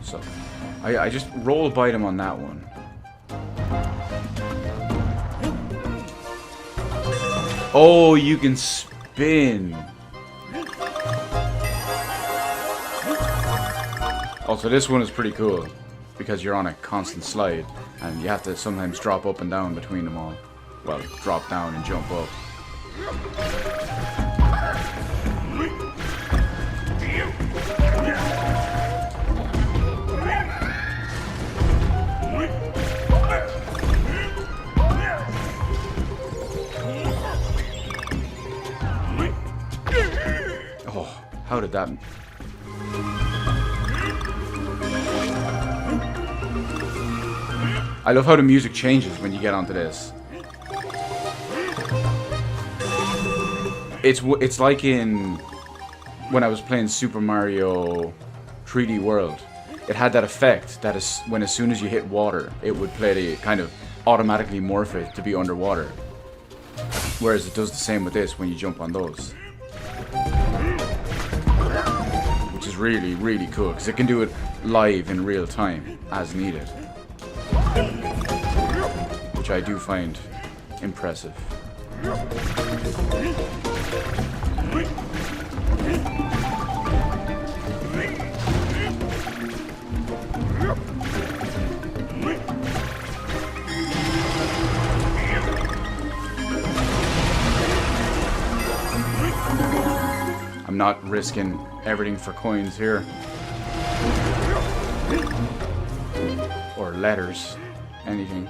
So, I just roll by them on that one. Oh, you can spin. Also, this one is pretty cool because you're on a constant slide and you have to sometimes drop up and down between them all. Well, drop down and jump up. How did that... I love how the music changes when you get onto this. It's like in... when I was playing Super Mario 3D World. It had that effect that is when as soon as you hit water, it would play the kind of automatically morph it to be underwater. Whereas it does the same with this when you jump on those. Which is really, really cool, because it can do it live in real time, as needed. Which I do find impressive. I'm not risking everything for coins here. Or letters. Anything.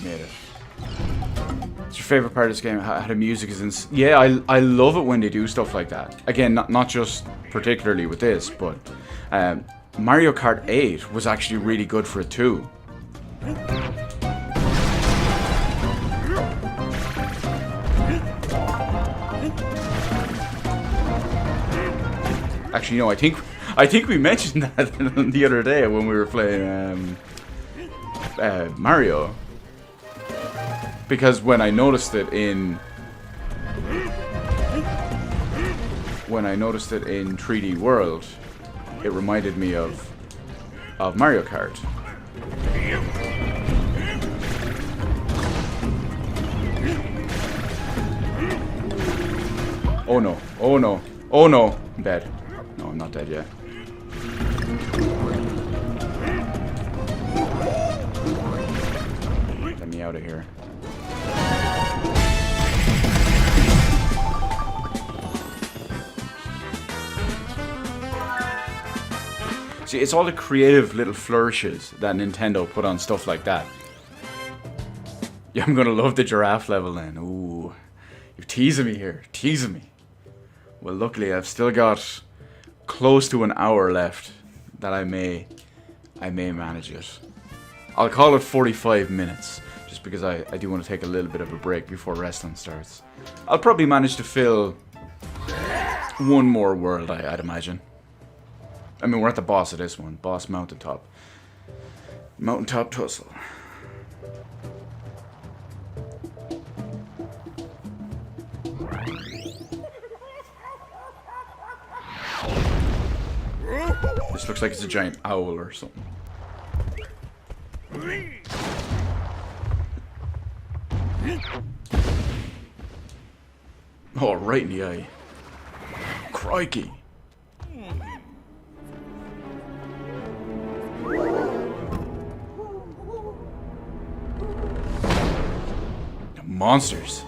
Made it. What's your favorite part of this game? How the music is yeah, I love it when they do stuff like that. Again, not just particularly with this, but Mario Kart 8 was actually really good for it too. Actually, no, I think we mentioned that the other day when we were playing Mario. Because when I noticed it in 3D World, it reminded me of Mario Kart. Oh no, oh no, oh no, I'm dead. No, I'm not dead yet. Get me out of here. See, it's all the creative little flourishes that Nintendo put on stuff like that. Yeah, I'm gonna love the giraffe level then. Ooh, you're teasing me here, teasing me. Well, luckily I've still got close to an hour left that I may manage it. I'll call it 45 minutes, just because I do want to take a little bit of a break before wrestling starts. I'll probably manage to fill one more world, I'd imagine. I mean, we're at the boss of this one. Boss Mountaintop. Mountaintop Tussle. This looks like it's a giant owl or something. Oh, right in the eye. Crikey. Monsters.